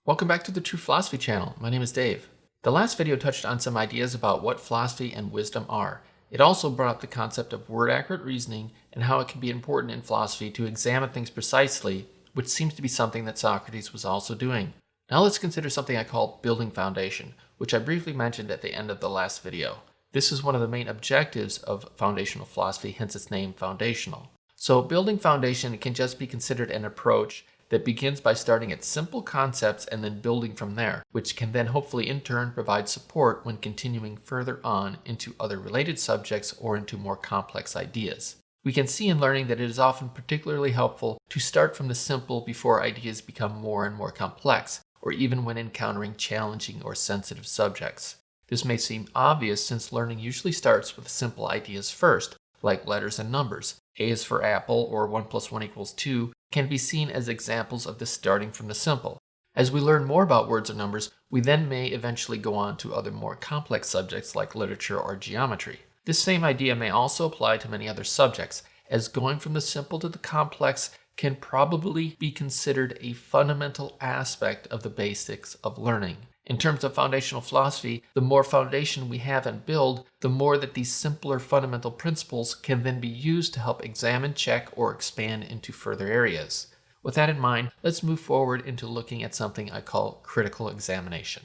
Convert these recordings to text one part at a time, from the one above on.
Welcome back to the True Philosophy channel. My name is Dave. The last video touched on some ideas about what philosophy and wisdom are. It also brought up the concept of word-accurate reasoning and how it can be important in philosophy to examine things precisely, which seems to be something that Socrates was also doing. Now let's consider something I call building foundation, which I briefly mentioned at the end of the last video. This is one of the main objectives of foundational philosophy, hence its name, foundational. So building foundation can just be considered an approach that begins by starting at simple concepts and then building from there, which can then hopefully in turn provide support when continuing further on into other related subjects or into more complex ideas. We can see in learning that it is often particularly helpful to start from the simple before ideas become more and more complex, or even when encountering challenging or sensitive subjects. This may seem obvious since learning usually starts with simple ideas first, like letters and numbers. A is for apple, or 1 + 1 = 2, can be seen as examples of this starting from the simple. As we learn more about words and numbers, we then may eventually go on to other more complex subjects like literature or geometry. This same idea may also apply to many other subjects, as going from the simple to the complex can probably be considered a fundamental aspect of the basics of learning. In terms of foundational philosophy, the more foundation we have and build, the more that these simpler fundamental principles can then be used to help examine, check, or expand into further areas. With that in mind, let's move forward into looking at something I call critical examination.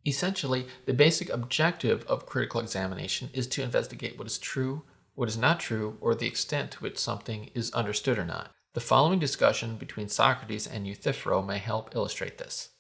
Essentially, the basic objective of critical examination is to investigate what is true, what is not true, or the extent to which something is understood or not. The following discussion between Socrates and Euthyphro may help illustrate this.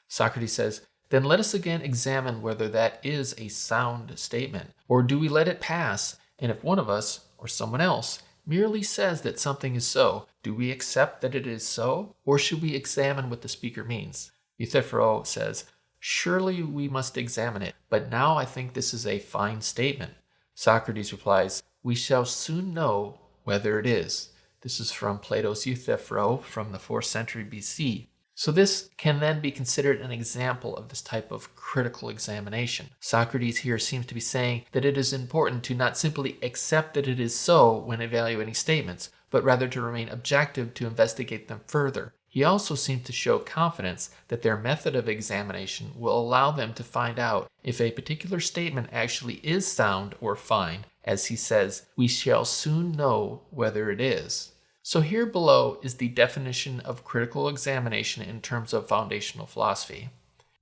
Socrates says, "Then let us again examine whether that is a sound statement, or do we let it pass, and if one of us, or someone else, merely says that something is so, do we accept that it is so, or should we examine what the speaker means?" Euthyphro says, "Surely we must examine it, but now I think this is a fine statement." Socrates replies, "We shall soon know whether it is." This is from Plato's Euthyphro from the 4th century BC. So this can then be considered an example of this type of critical examination. Socrates here seems to be saying that it is important to not simply accept that it is so when evaluating statements, but rather to remain objective to investigate them further. He also seems to show confidence that their method of examination will allow them to find out if a particular statement actually is sound or fine. As he says, "We shall soon know whether it is." So here below is the definition of critical examination in terms of foundational philosophy.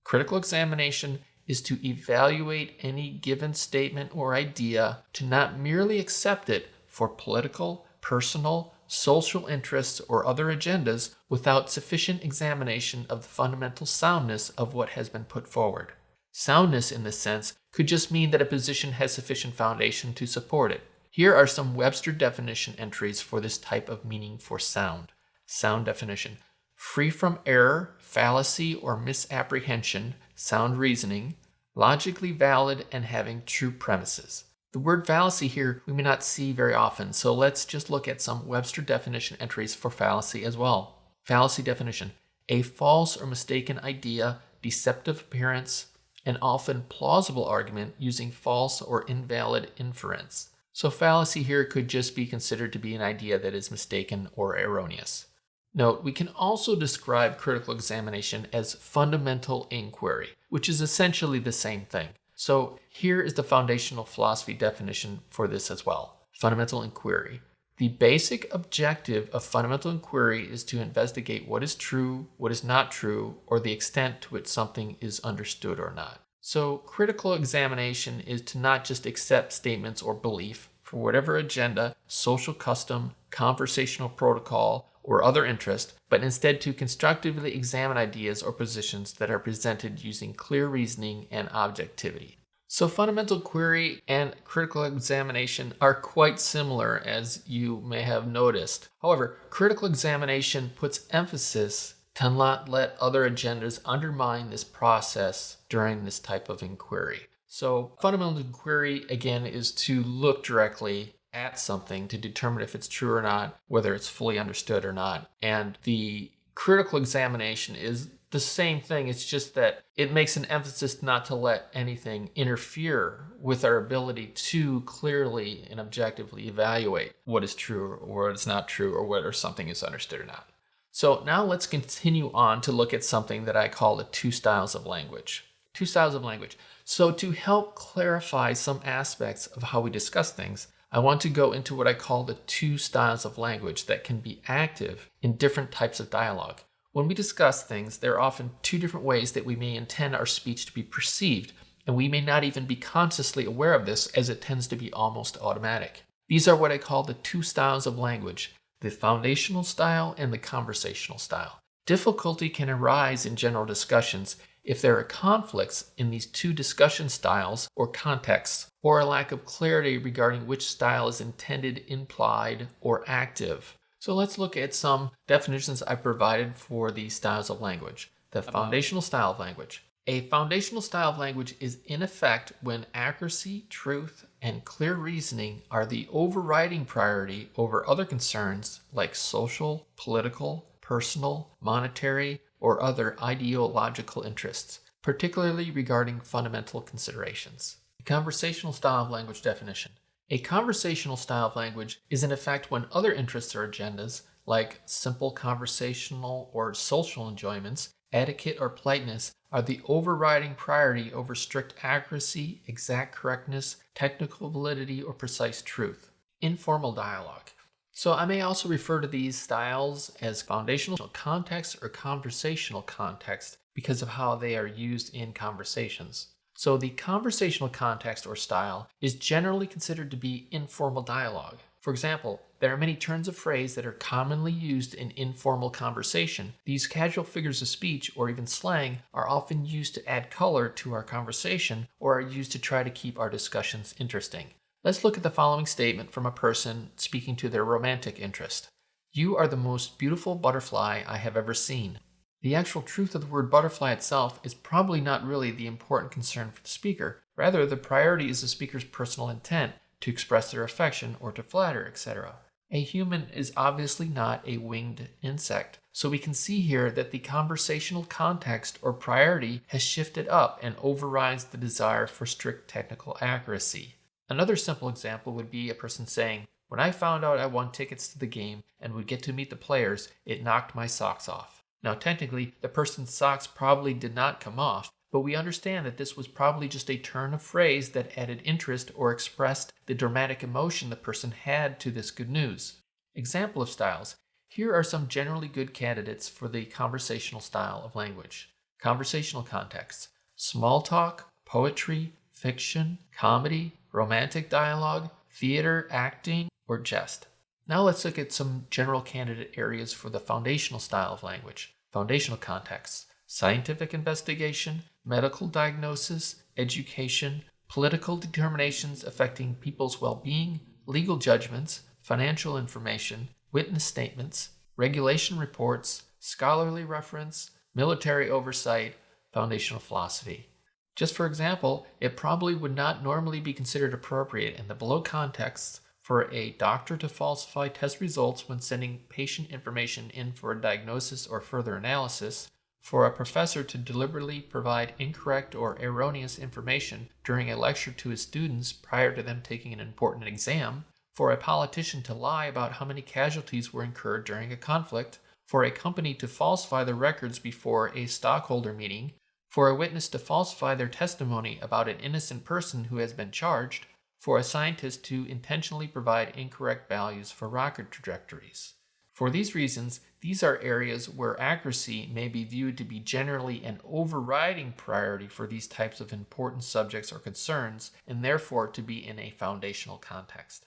Critical examination is to evaluate any given statement or idea, to not merely accept it for political, personal, social interests or other agendas without sufficient examination of the fundamental soundness of what has been put forward. Soundness in this sense could just mean that a position has sufficient foundation to support it. Here are some Webster definition entries for this type of meaning for sound. Sound definition: free from error, fallacy, or misapprehension, sound reasoning, logically valid, and having true premises. The word fallacy here we may not see very often, so let's just look at some Webster definition entries for fallacy as well. Fallacy definition: a false or mistaken idea, deceptive appearance, an often plausible argument using false or invalid inference. So fallacy here could just be considered to be an idea that is mistaken or erroneous. Note, we can also describe critical examination as fundamental inquiry, which is essentially the same thing. So here is the foundational philosophy definition for this as well. Fundamental inquiry: the basic objective of fundamental inquiry is to investigate what is true, what is not true, or the extent to which something is understood or not. So critical examination is to not just accept statements or belief for whatever agenda, social custom, conversational protocol, or other interest, but instead to constructively examine ideas or positions that are presented using clear reasoning and objectivity. So fundamental inquiry and critical examination are quite similar, as you may have noticed. However, critical examination puts emphasis to not let other agendas undermine this process during this type of inquiry. So fundamental inquiry, again, is to look directly at something to determine if it's true or not, whether it's fully understood or not. And the critical examination is the same thing. It's just that it makes an emphasis not to let anything interfere with our ability to clearly and objectively evaluate what is true or what is not true, or whether something is understood or not. So now let's continue on to look at something that I call the two styles of language. Two styles of language. So to help clarify some aspects of how we discuss things, I want to go into what I call the two styles of language that can be active in different types of dialogue. When we discuss things, there are often two different ways that we may intend our speech to be perceived, and we may not even be consciously aware of this, as it tends to be almost automatic. These are what I call the two styles of language: the foundational style and the conversational style. Difficulty can arise in general discussions if there are conflicts in these two discussion styles or contexts, or a lack of clarity regarding which style is intended, implied, or active. So let's look at some definitions I provided for these styles of language. The foundational style of language. A foundational style of language is in effect when accuracy, truth, and clear reasoning are the overriding priority over other concerns like social, political, personal, monetary, or other ideological interests, particularly regarding fundamental considerations. The conversational style of language definition. A conversational style of language is in effect when other interests or agendas, like simple conversational or social enjoyments, etiquette, or politeness, are the overriding priority over strict accuracy, exact correctness, technical validity, or precise truth. Informal dialogue. So I may also refer to these styles as foundational context or conversational context because of how they are used in conversations. So the conversational context or style is generally considered to be informal dialogue. For example, there are many turns of phrase that are commonly used in informal conversation. These casual figures of speech, or even slang, are often used to add color to our conversation or are used to try to keep our discussions interesting. Let's look at the following statement from a person speaking to their romantic interest. "You are the most beautiful butterfly I have ever seen." The actual truth of the word butterfly itself is probably not really the important concern for the speaker. Rather, the priority is the speaker's personal intent to express their affection or to flatter, etc. A human is obviously not a winged insect, so we can see here that the conversational context or priority has shifted up and overrides the desire for strict technical accuracy. Another simple example would be a person saying, "When I found out I won tickets to the game and would get to meet the players, it knocked my socks off." Now, technically, the person's socks probably did not come off, but we understand that this was probably just a turn of phrase that added interest or expressed the dramatic emotion the person had to this good news. Example of styles. Here are some generally good candidates for the conversational style of language. Conversational contexts: small talk, poetry, fiction, comedy, romantic dialogue, theater, acting, or jest. Now let's look at some general candidate areas for the foundational style of language. Foundational contexts: scientific investigation, medical diagnosis, education, political determinations affecting people's well-being, legal judgments, financial information, witness statements, regulation reports, scholarly reference, military oversight, foundational philosophy. Just for example, it probably would not normally be considered appropriate in the below contexts for a doctor to falsify test results when sending patient information in for a diagnosis or further analysis, for a professor to deliberately provide incorrect or erroneous information during a lecture to his students prior to them taking an important exam, for a politician to lie about how many casualties were incurred during a conflict, for a company to falsify the records before a stockholder meeting, for a witness to falsify their testimony about an innocent person who has been charged, for a scientist to intentionally provide incorrect values for rocket trajectories. For these reasons, these are areas where accuracy may be viewed to be generally an overriding priority for these types of important subjects or concerns, and therefore to be in a foundational context.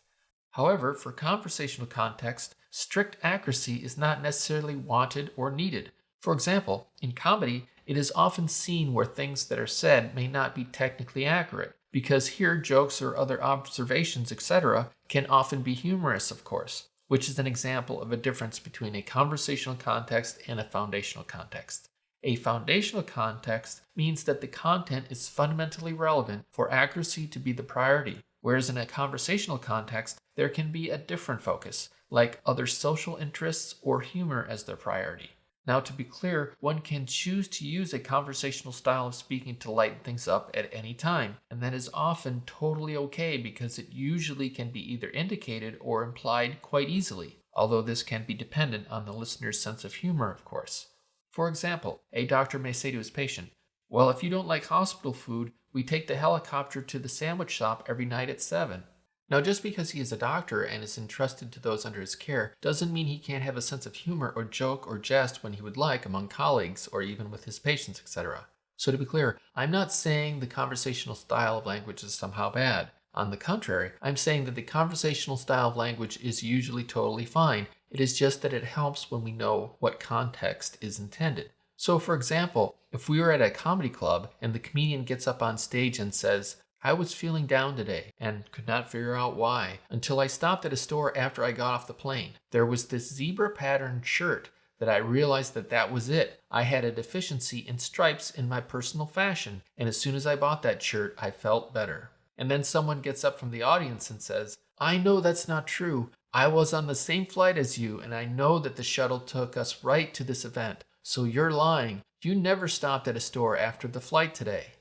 However, for conversational context, strict accuracy is not necessarily wanted or needed. For example, in comedy, it is often seen where things that are said may not be technically accurate, because here jokes or other observations, etc., can often be humorous, of course, which is an example of a difference between a conversational context and a foundational context. A foundational context means that the content is fundamentally relevant for accuracy to be the priority, whereas in a conversational context, there can be a different focus, like other social interests or humor as their priority. Now, to be clear, one can choose to use a conversational style of speaking to lighten things up at any time, and that is often totally okay because it usually can be either indicated or implied quite easily. although this can be dependent on the listener's sense of humor, of course. For example, a doctor may say to his patient, "Well, if you don't like hospital food, we take the helicopter to the sandwich shop every night at 7. Now, just because he is a doctor and is entrusted to those under his care doesn't mean he can't have a sense of humor or joke or jest when he would like among colleagues or even with his patients, etc. So to be clear, I'm not saying the conversational style of language is somehow bad. On the contrary, I'm saying that the conversational style of language is usually totally fine. It is just that it helps when we know what context is intended. So for example, if we were at a comedy club and the comedian gets up on stage and says, "I was feeling down today and could not figure out why until I stopped at a store after I got off the plane. There was this zebra patterned shirt that I realized that was it. I had a deficiency in stripes in my personal fashion, and as soon as I bought that shirt, I felt better." And then someone gets up from the audience and says, "I know that's not true. I was on the same flight as you, and I know that the shuttle took us right to this event. So you're lying. You never stopped at a store after the flight today."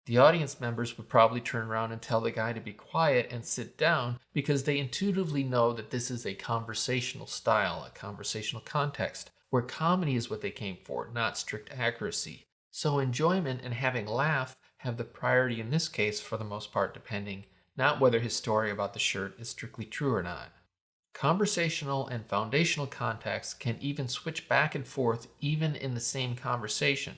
The audience members would probably turn around and tell the guy to be quiet and sit down because they intuitively know that this is a conversational style, a conversational context, where comedy is what they came for, not strict accuracy. So enjoyment and having a laugh have the priority in this case for the most part, depending not whether his story about the shirt is strictly true or not. Conversational and foundational contexts can even switch back and forth even in the same conversation.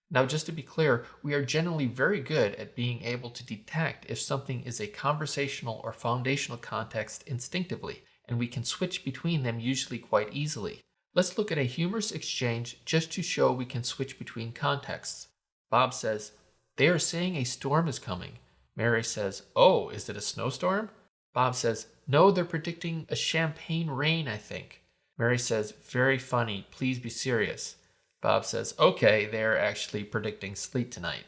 Now, just to be clear, we are generally very good at being able to detect if something is a conversational or foundational context instinctively, and we can switch between them usually quite easily. Let's look at a humorous exchange just to show we can switch between contexts. Bob says, "They are saying a storm is coming." Mary says, "Oh, is it a snowstorm?" Bob says, "No, they're predicting a champagne rain, I think." Mary says, "Very funny, please be serious." Bob says, "Okay, they're actually predicting sleet tonight."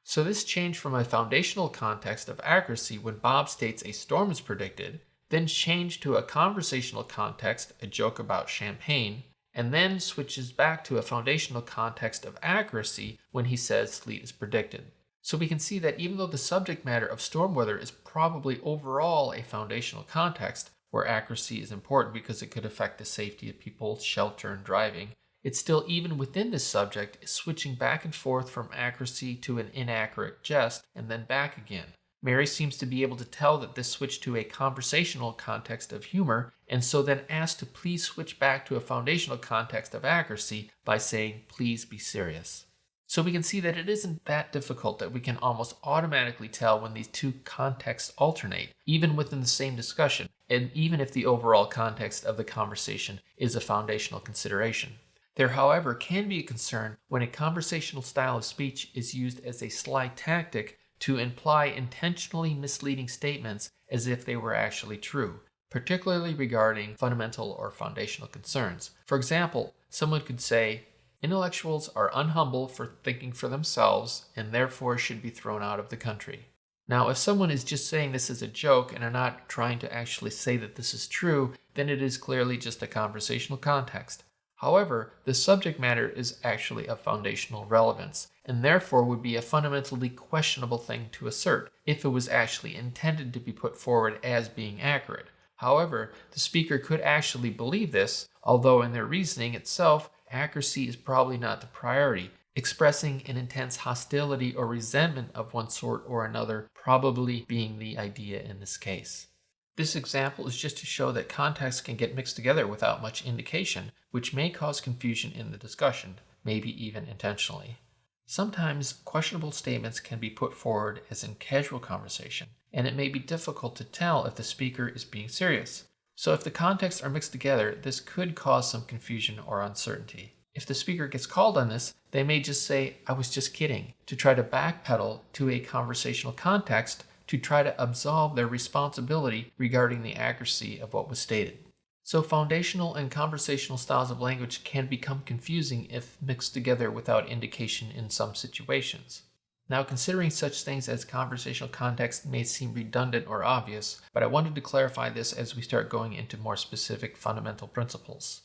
So this change from a foundational context of accuracy when Bob states a storm is predicted, then changed to a conversational context, a joke about champagne, and then switches back to a foundational context of accuracy when he says sleet is predicted. So we can see that even though the subject matter of storm weather is probably overall a foundational context, where accuracy is important because it could affect the safety of people, shelter, and driving, it's still, even within this subject, is switching back and forth from accuracy to an inaccurate jest and then back again. Mary seems to be able to tell that this switched to a conversational context of humor, and so then asked to please switch back to a foundational context of accuracy by saying, "Please be serious." So we can see that it isn't that difficult, that we can almost automatically tell when these two contexts alternate, even within the same discussion, and even if the overall context of the conversation is a foundational consideration. There, however, can be a concern when a conversational style of speech is used as a sly tactic to imply intentionally misleading statements as if they were actually true, particularly regarding fundamental or foundational concerns. For example, someone could say, "Intellectuals are unhumble for thinking for themselves and therefore should be thrown out of the country." Now, if someone is just saying this as a joke and are not trying to actually say that this is true, then it is clearly just a conversational context. However, the subject matter is actually of foundational relevance, and therefore would be a fundamentally questionable thing to assert if it was actually intended to be put forward as being accurate. However, the speaker could actually believe this, although in their reasoning itself, accuracy is probably not the priority, expressing an intense hostility or resentment of one sort or another probably being the idea in this case. This example is just to show that contexts can get mixed together without much indication, which may cause confusion in the discussion, maybe even intentionally. Sometimes questionable statements can be put forward as in casual conversation, and it may be difficult to tell if the speaker is being serious. So if the contexts are mixed together, this could cause some confusion or uncertainty. If the speaker gets called on this, they may just say, "I was just kidding," to try to backpedal to a conversational context to try to absolve their responsibility regarding the accuracy of what was stated. So foundational and conversational styles of language can become confusing if mixed together without indication in some situations. Now, considering such things as conversational context may seem redundant or obvious, but I wanted to clarify this as we start going into more specific fundamental principles.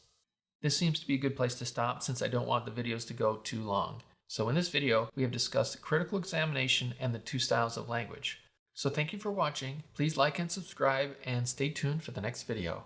This seems to be a good place to stop since I don't want the videos to go too long. So in this video, we have discussed critical examination and the two styles of language. So thank you for watching. Please like and subscribe and stay tuned for the next video.